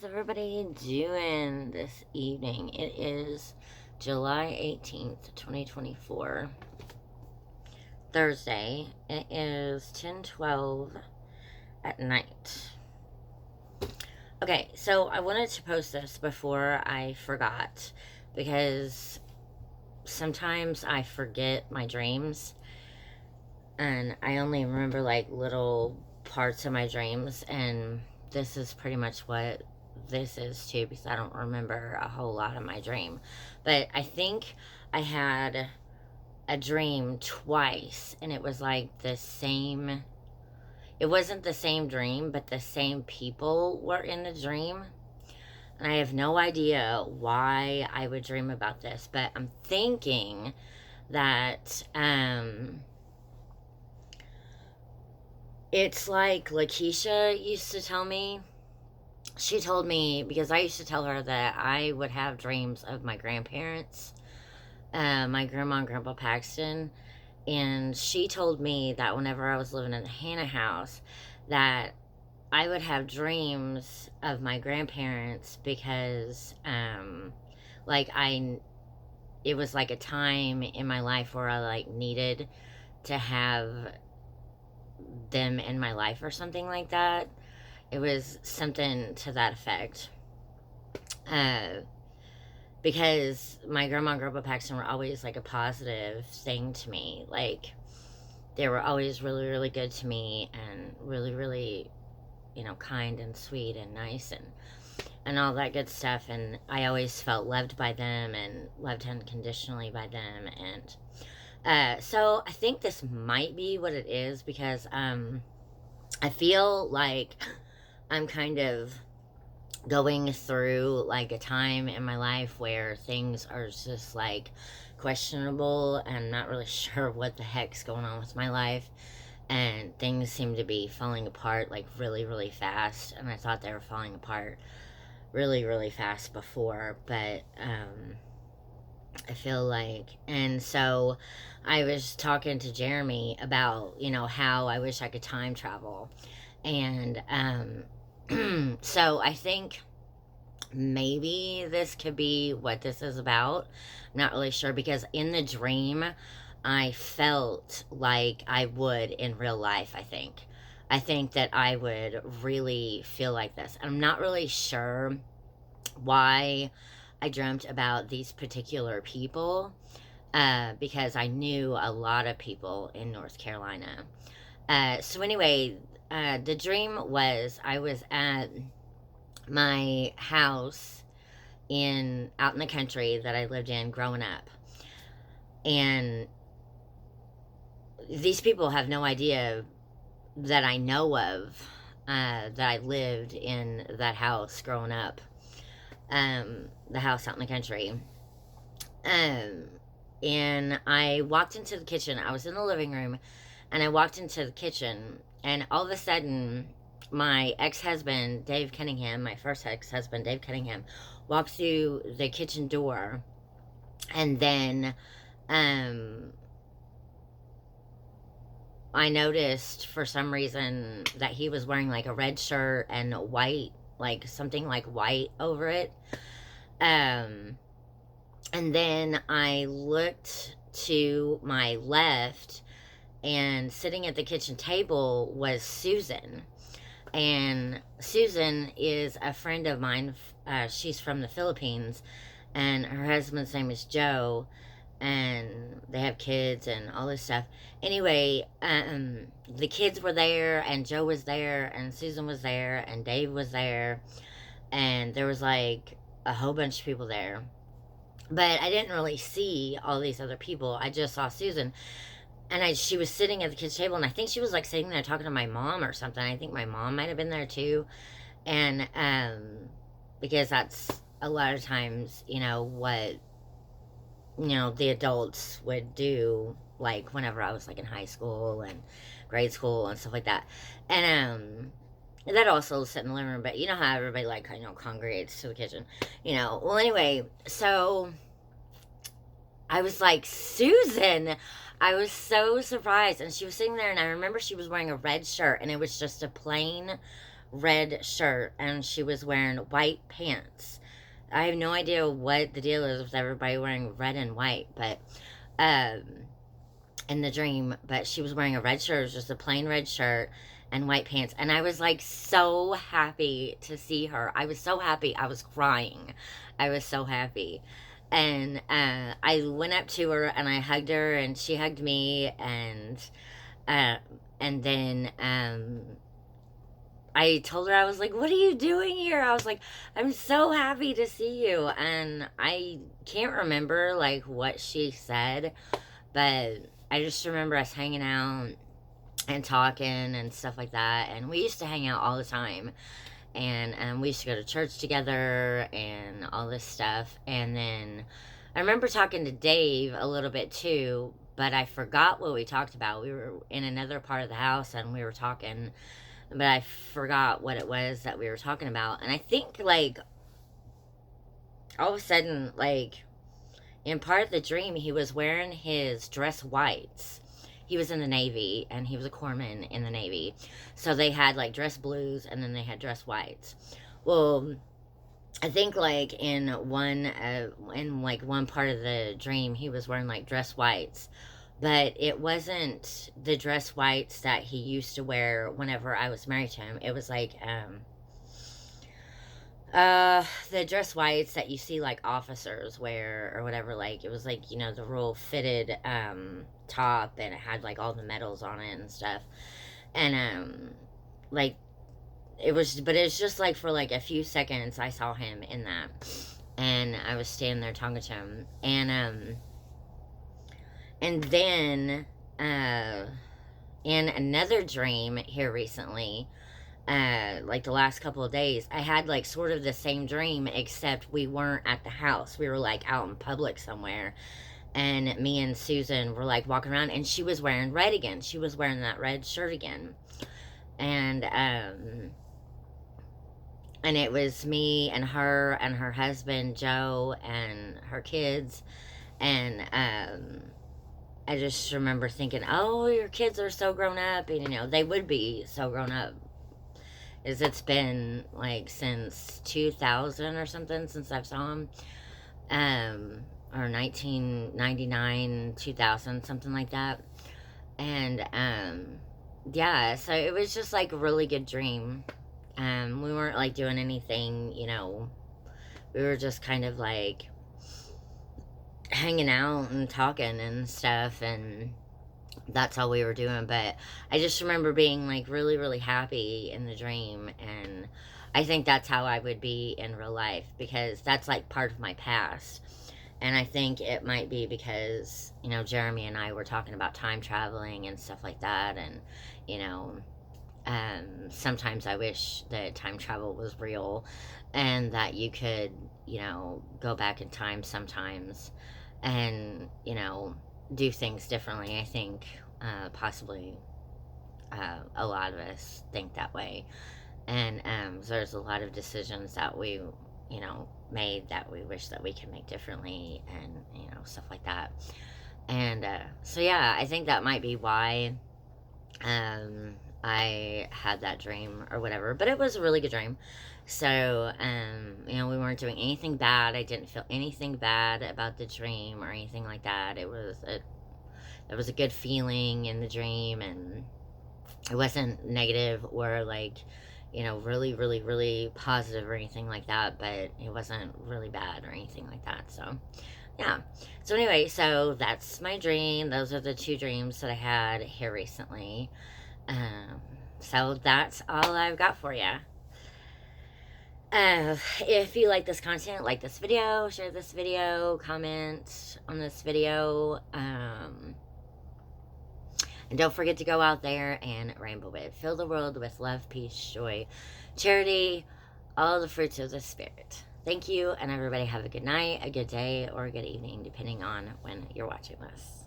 everybody doing this evening? It is July 18th, 2024, Thursday. It is 10:12 at night. Okay, so I wanted to post this before I forgot because sometimes I forget my dreams and I only remember like little parts of my dreams, and this is pretty much what this is too, because I don't remember a whole lot of my dream. But I think I had a dream twice, and it was like the same. It wasn't the same dream, but the same people were in the dream. And I have no idea why I would dream about this, but I'm thinking that it's like Lakeisha used to tell me. She told me, because I used to tell her that I would have dreams of my grandparents, my grandma and grandpa Paxton. And she told me that whenever I was living in the Hannah house, that I would have dreams of my grandparents because, like, it was like a time in my life where I, like, needed to have them in my life or something like that. It was something to that effect. Uh, because my grandma and grandpa Paxton were always like a positive thing to me. Like, they were always really, really good to me and really, really, kind and sweet and nice and all that good stuff. And I always felt loved by them and loved unconditionally by them. And so I think this might be what it is, because I feel like I'm kind of going through like a time in my life where things are just like questionable and not really sure what the heck's going on with my life, and things seem to be falling apart like really, really fast. And I thought they were falling apart really, really fast before, but I feel like, and so I was talking to Jeremy about, how I wish I could time travel. And so I think maybe this could be what this is about. I'm not really sure, because in the dream, I felt like I would in real life, I think. I think that I would really feel like this. I'm not really sure why I dreamt about these particular people, because I knew a lot of people in North Carolina. So anyway, the dream was I was at my house out in the country that I lived in growing up, and these people have no idea that I know of, that I lived in that house growing up, the house out in the country. And I walked into the kitchen. I was in the living room, and I walked into the kitchen, and all of a sudden, my ex-husband, Dave Cunningham, my first ex-husband, Dave Cunningham, walked through the kitchen door, and then I noticed for some reason that he was wearing like a red shirt and white, like something like white over it. And then I looked to my left, and sitting at the kitchen table was Susan. And Susan is a friend of mine. She's from the Philippines, and her husband's name is Joe, and they have kids and all this stuff. Anyway, the kids were there, and Joe was there, and Susan was there, and Dave was there, and there was like a whole bunch of people there. But I didn't really see all these other people. I just saw Susan. And she was sitting at the kitchen table, and I think she was like sitting there talking to my mom or something. I think my mom might have been there too. And because that's a lot of times, what the adults would do, like whenever I was like in high school and grade school and stuff like that. And that also sit in the living room, but you know how everybody like congregates to the kitchen, Well, anyway, so I was like, Susan. I was so surprised, and she was sitting there, and I remember she was wearing a red shirt, and it was just a plain red shirt and she was wearing white pants. I have no idea what the deal is with everybody wearing red and white, but um in the dream, but she was wearing a red shirt. It was just a plain red shirt and white pants. And I was like so happy to see her. I was so happy. I was crying. I was so happy. And I went up to her and I hugged her and she hugged me. Uh, and then I told her, I was like, what are you doing here? I was like, I'm so happy to see you. And I can't remember like what she said, but I just remember us hanging out and talking and stuff like that. And we used to hang out all the time. And we used to go to church together and all this stuff. And then I remember talking to Dave a little bit too, but I forgot what we talked about. We were in another part of the house and we were talking, but I forgot what it was that we were talking about. And I think, like, all of a sudden, like, in part of the dream, he was wearing his dress whites. He was in the Navy, and he was a corpsman in the Navy. So they had, like, dress blues, and then they had dress whites. Well, I think, like, in one part of the dream, he was wearing, like, dress whites. But it wasn't the dress whites that he used to wear whenever I was married to him. It was, like, the dress whites that you see like officers wear or whatever. Like, it was like, you know, the real fitted top, and it had like all the medals on it and stuff. And like, it was, but it's just like for like a few seconds I saw him in that, and I was standing there talking to him. And then in another dream here recently, like the last couple of days, I had like sort of the same dream, except we weren't at the house. We were like out in public somewhere, and me and Susan were like walking around, and she was wearing red again. She was wearing that red shirt again. And it was me and her husband Joe and her kids. And I just remember thinking, oh, your kids are so grown up. And, you know, they would be so grown up. Is it's been like since 2000 or something since I've saw him, or 1999, 2000, something like that. And yeah, so it was just like a really good dream. We weren't like doing anything, you know. We were just kind of like hanging out and talking and stuff, and that's all we were doing. But I just remember being like really, really happy in the dream. And I think that's how I would be in real life, because that's like part of my past. And I think it might be because, you know, Jeremy and I were talking about time traveling and stuff like that. And, you know, sometimes I wish that time travel was real and that you could, you know, go back in time sometimes and, you know, do things differently. I think possibly a lot of us think that way. And there's a lot of decisions that we, you know, made that we wish that we could make differently, and, you know, stuff like that. And so, yeah, I think that might be why I had that dream or whatever. But it was a really good dream. So, you know, we weren't doing anything bad. I didn't feel anything bad about the dream or anything like that. It was a good feeling in the dream, and it wasn't negative or like, you know, really, really, really positive or anything like that, but it wasn't really bad or anything like that. So, yeah. So anyway, so that's my dream. Those are the two dreams that I had here recently. So that's all I've got for you. If you like this content, like this video, share this video, comment on this video, and don't forget to go out there and rainbow it. Fill the world with love, peace, joy, charity, all the fruits of the Spirit. Thank you, and everybody have a good night, a good day, or a good evening, depending on when you're watching this.